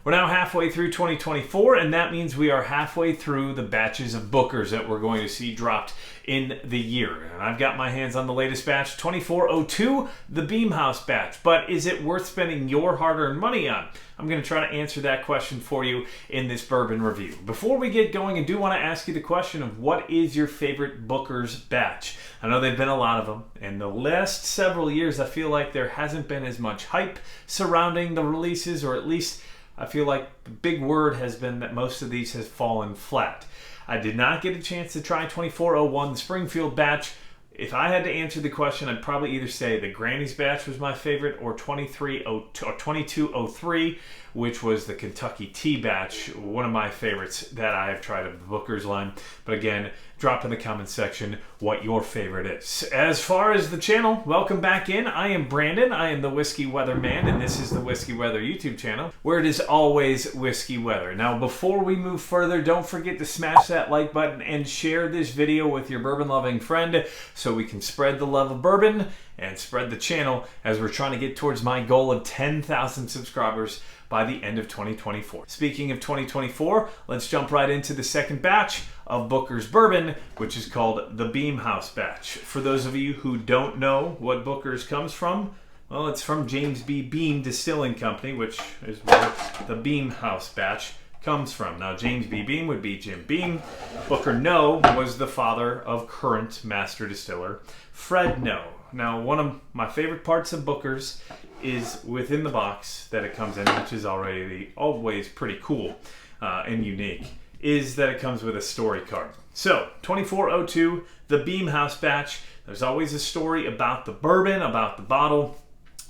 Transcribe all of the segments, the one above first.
We're now halfway through 2024, and that means we are halfway through the batches of Bookers that we're going to see dropped in the year. And I've got my hands on the latest batch, 2402, the Beam House batch. But is it worth spending your hard-earned money on? I'm going to try to answer that question for you in this bourbon review. Before we get going, I do want to ask you the question of what is your favorite Bookers batch? I know there've been a lot of them. In the last several years, I feel like there hasn't been as much hype surrounding the releases, or at least I feel like the big word has been that most of these has fallen flat. I did not get a chance to try 2401, the Springfield batch. If I had to answer the question, I'd probably either say the Granny's batch was my favorite, or 2203, which was the Kentucky Tea batch, one of my favorites that I have tried of the Bookers line. But again, drop in the comments section what your favorite is. As far as the channel, welcome back in. I am Brandon. I am the Whiskey Weather Man, and this is the Whiskey Weather YouTube channel, where it is always whiskey weather. Now, before we move further, don't forget to smash that like button and share this video with your bourbon-loving friend so we can spread the love of bourbon and spread the channel as we're trying to get towards my goal of 10,000 subscribers by the end of 2024. Speaking of 2024, let's jump right into the second batch of Booker's Bourbon, which is called the Beam House batch. For those of you who don't know what Booker's comes from, well, it's from James B. Beam Distilling Company, which is where the Beam House batch comes from. Now, James B. Beam would be Jim Beam. Booker No was the father of current master distiller Fred No. Now, one of my favorite parts of Booker's is within the box that it comes in, which is always pretty cool and unique, is that it comes with a story card. So, 2402, the Beam House batch. There's always a story about the bourbon, about the bottle.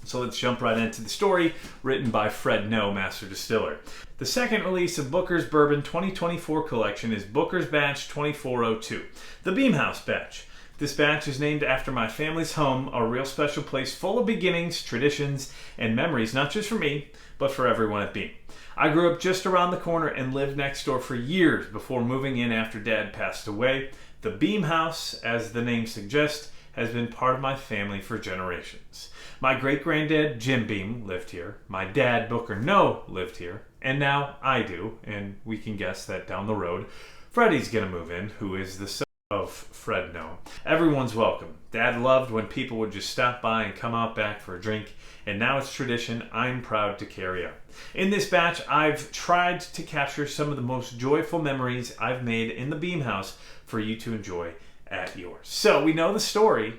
So let's jump right into the story, written by Fred No, master distiller. The second release of Booker's Bourbon 2024 collection is Booker's Batch 2402, the Beam House batch. This batch is named after my family's home, a real special place full of beginnings, traditions, and memories, not just for me, but for everyone at Beam. I grew up just around the corner and lived next door for years before moving in after Dad passed away. The Beam House, as the name suggests, has been part of my family for generations. My great-granddad, Jim Beam, lived here. My dad, Booker No, lived here. And now I do, and we can guess that down the road, Freddie's gonna move in, who is the son of Fred No. Everyone's welcome. Dad loved when people would just stop by and come out back for a drink, and now it's tradition I'm proud to carry on. In this batch, I've tried to capture some of the most joyful memories I've made in the Beam House for you to enjoy at yours. So we know the story,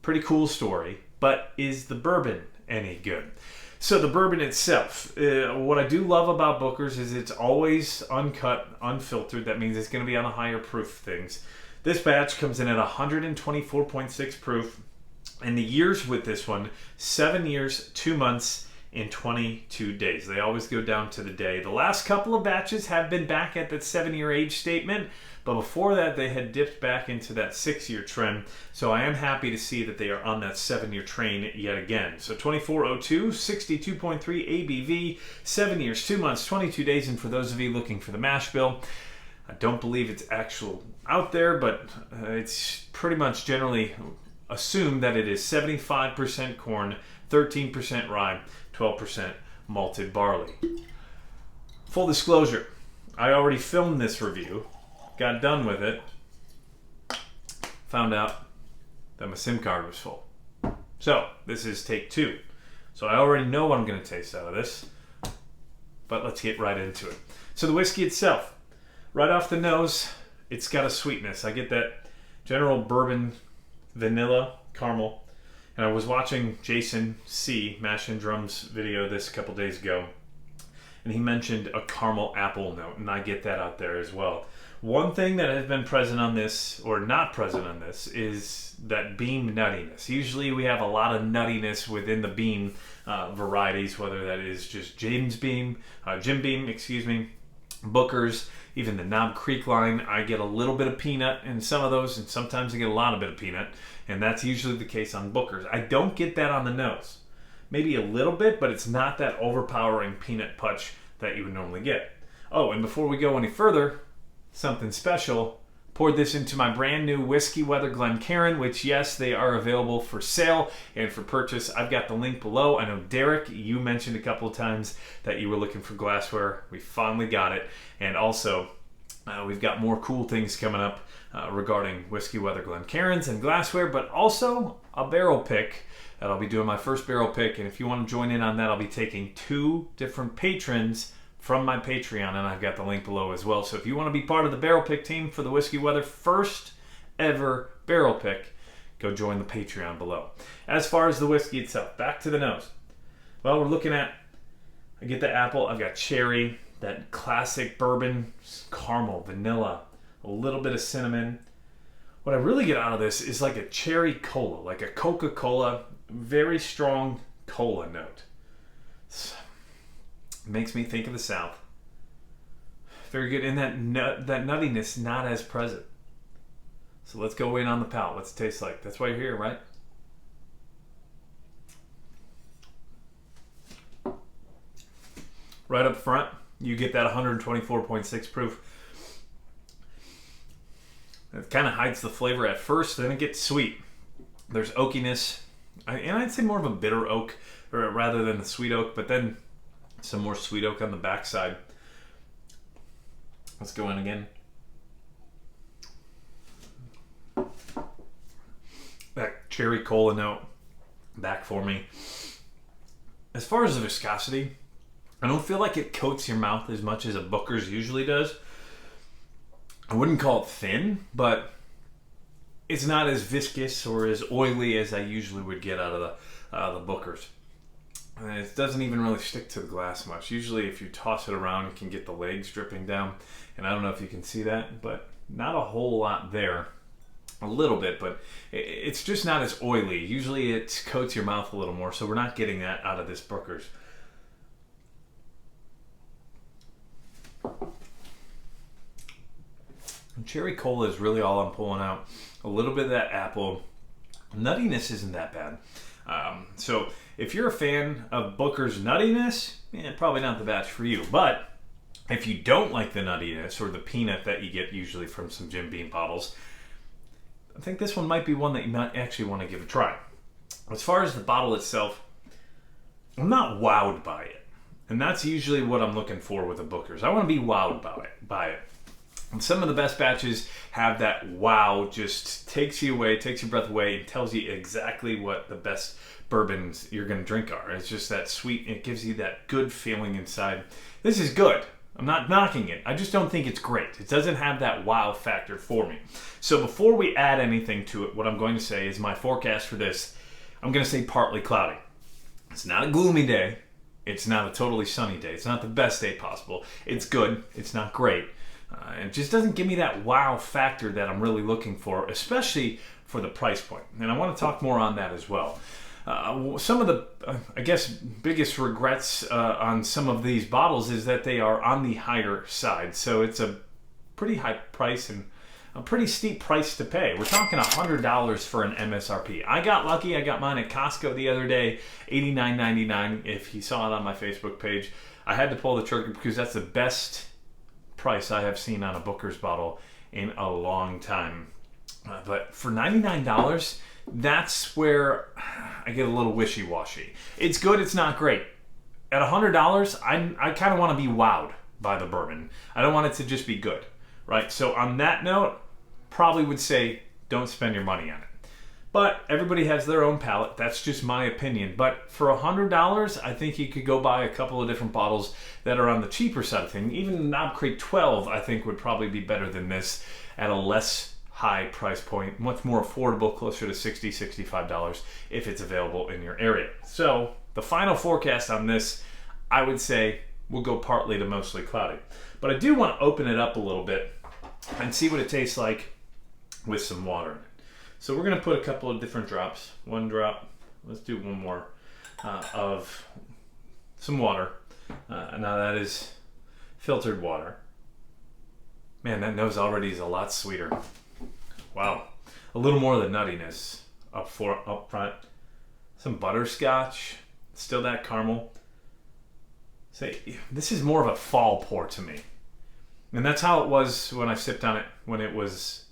pretty cool story, but is the bourbon any good? So the bourbon itself, what I do love about Booker's is it's always uncut, unfiltered. That means it's going to be on a higher proof things. This batch comes in at 124.6 proof, and the years with this one, 7 years, 2 months, and 22 days. They always go down to the day. The last couple of batches have been back at that 7-year age statement, but before that they had dipped back into that 6-year trend. So I am happy to see that they are on that 7-year train yet again. So 2402, 62.3 ABV, 7 years, 2 months, 22 days. And for those of you looking for the mash bill, I don't believe it's actual out there, but it's pretty much generally assumed that it is 75% corn, 13% rye, 12% malted barley. Full disclosure, I already filmed this review, got done with it, found out that my SIM card was full. So this is take 2. So I already know what I'm going to taste out of this, but let's get right into it. So the whiskey itself, right off the nose, it's got a sweetness. I get that general bourbon, vanilla, caramel. And I was watching Jason C. Mash and Drums video this a couple days ago, and he mentioned a caramel apple note, and I get that out there as well. One thing that has been present on this, or not present on this, is that Beam nuttiness. Usually we have a lot of nuttiness within the Beam varieties, whether that is just Jim Beam, Booker's, even the Knob Creek line. I get a little bit of peanut in some of those, and sometimes I get a lot of peanut, and that's usually the case on Booker's. I don't get that on the nose. Maybe a little bit, but it's not that overpowering peanut punch that you would normally get. Oh, and before we go any further, something special. Poured this into my brand new Whiskey Weather Glencairn, which, yes, they are available for sale and for purchase. I've got the link below. I know, Derek, you mentioned a couple of times that you were looking for glassware. We finally got it. And also, we've got more cool things coming up regarding Whiskey Weather Glencairns and glassware, but also a barrel pick. That I'll be doing my first barrel pick. And if you want to join in on that, I'll be taking 2 different patrons from my Patreon, and I've got the link below as well. So if you want to be part of the barrel pick team for the Whiskey Weather first ever barrel pick, go join the Patreon below. As far as the whiskey itself, back to the nose. Well, we're looking at, I get the apple, I've got cherry, that classic bourbon, caramel, vanilla, a little bit of cinnamon. What I really get out of this is like a cherry cola, like a Coca-Cola, very strong cola note. Makes me think of the South. Very good. And that nuttiness not as present. So let's go in on the palate. What's it taste like? That's why you're here, right? Right up front, you get that 124.6 proof. It kind of hides the flavor at first, then it gets sweet. There's oakiness, and I'd say more of a bitter oak rather than the sweet oak, but then some more sweet oak on the backside. Let's go in again. That cherry cola note back for me. As far as the viscosity, I don't feel like it coats your mouth as much as a Booker's usually does. I wouldn't call it thin, but it's not as viscous or as oily as I usually would get out of the Booker's. And it doesn't even really stick to the glass much. Usually if you toss it around, you can get the legs dripping down. And I don't know if you can see that, but not a whole lot there. A little bit, but it's just not as oily. Usually it coats your mouth a little more, so we're not getting that out of this Booker's. And cherry cola is really all I'm pulling out. A little bit of that apple. Nuttiness isn't that bad. So if you're a fan of Booker's nuttiness, probably not the batch for you. But if you don't like the nuttiness or the peanut that you get usually from some Jim Beam bottles, I think this one might be one that you might actually want to give a try. As far as the bottle itself, I'm not wowed by it. And that's usually what I'm looking for with the Booker's. I want to be wowed by it. And some of the best batches have that wow, just takes you away, takes your breath away, and tells you exactly what the best bourbons you're going to drink are. It's just that sweet, it gives you that good feeling inside. This is good. I'm not knocking it. I just don't think it's great. It doesn't have that wow factor for me. So before we add anything to it, what I'm going to say is my forecast for this, I'm going to say partly cloudy. It's not a gloomy day. It's not a totally sunny day. It's not the best day possible. It's good. It's not great. It just doesn't give me that wow factor that I'm really looking for, especially for the price point. And I want to talk more on that as well. Some of the, I guess, biggest regrets on some of these bottles is that they are on the higher side. So it's a pretty high price and a pretty steep price to pay. We're talking $100 for an MSRP. I got lucky. I got mine at Costco the other day, $89.99. If you saw it on my Facebook page, I had to pull the trigger because that's the best price I have seen on a Booker's bottle in a long time. But for $99, that's where I get a little wishy-washy. It's good, it's not great. At $100, I kind of want to be wowed by the bourbon. I don't want it to just be good, right? So on that note, probably would say don't spend your money on it. But everybody has their own palate. That's just my opinion. But for $100, I think you could go buy a couple of different bottles that are on the cheaper side of things. Even Knob Creek 12, I think, would probably be better than this at a less high price point, much more affordable, closer to $60, $65 if it's available in your area. So the final forecast on this, I would say, will go partly to mostly cloudy. But I do want to open it up a little bit and see what it tastes like with some water in it. So we're going to put a couple of different drops. One drop, let's do one more, of some water. Now that is filtered water. Man, that nose already is a lot sweeter. Wow. A little more of the nuttiness up front. Some butterscotch, still that caramel. Say, this is more of a fall pour to me. And that's how it was when I sipped on it when it was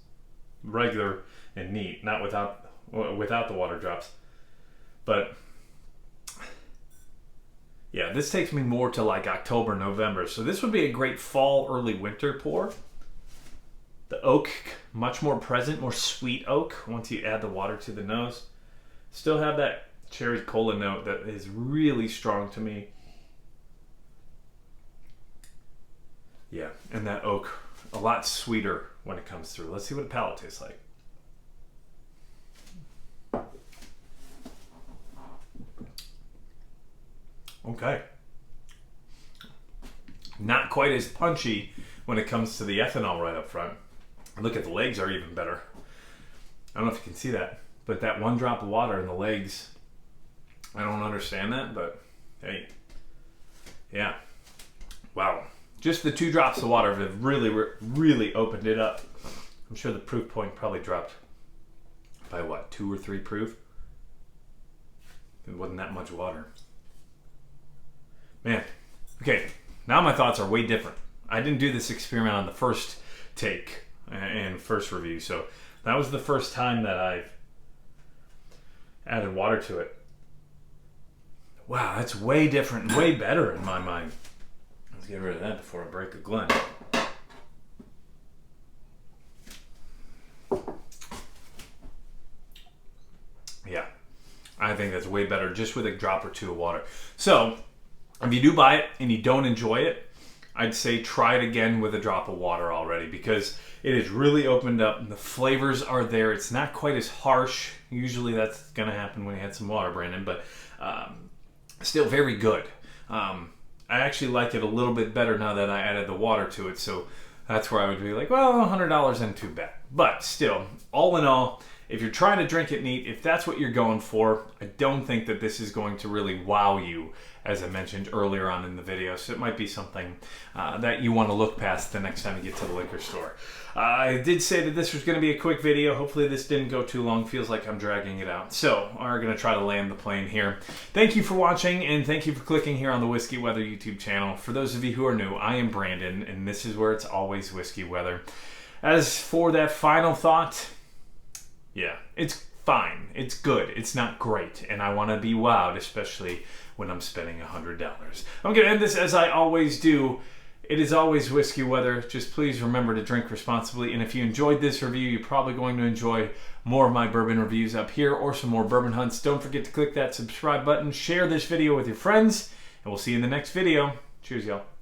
regular and neat, not without the water drops. But yeah, this takes me more to like October, November. So this would be a great fall, early winter pour. The oak, much more present, more sweet oak once you add the water to the nose. Still have that cherry cola note that is really strong to me. Yeah, and that oak, a lot sweeter when it comes through. Let's see what the palate tastes like. Okay. Not quite as punchy when it comes to the ethanol right up front. Look at the legs are even better. I don't know if you can see that, but that one drop of water in the legs, I don't understand that, but hey, yeah. Wow. Just the 2 drops of water have really opened it up. I'm sure the proof point probably dropped by what, 2 or 3 proof? It wasn't that much water. Man, okay, now my thoughts are way different. I didn't do this experiment on the first take and first review, so that was the first time that I've added water to it. Wow, that's way different and way better in my mind. Let's get rid of that before I break a Glen. Yeah, I think that's way better just with a drop or 2 of water. So, if you do buy it and you don't enjoy it, I'd say try it again with a drop of water already, because it has really opened up and the flavors are there. It's not quite as harsh. Usually that's going to happen when you had some water, Brandon, but still very good. I actually like it a little bit better now that I added the water to it, so that's where I would be like, well, $100 isn't too bad. But still, all in all, if you're trying to drink it neat, if that's what you're going for, I don't think that this is going to really wow you, as I mentioned earlier on in the video. So it might be something that you want to look past the next time you get to the liquor store. I did say that this was going to be a quick video. Hopefully this didn't go too long. Feels like I'm dragging it out. So we're going to try to land the plane here. Thank you for watching, and thank you for clicking here on the Whiskey Weather YouTube channel. For those of you who are new, I am Brandon, and this is where it's always whiskey weather. As for that final thought, yeah, it's fine. It's good. It's not great. And I want to be wowed, especially when I'm spending $100. I'm going to end this as I always do. It is always whiskey weather. Just please remember to drink responsibly. And if you enjoyed this review, you're probably going to enjoy more of my bourbon reviews up here or some more bourbon hunts. Don't forget to click that subscribe button. Share this video with your friends. And we'll see you in the next video. Cheers, y'all.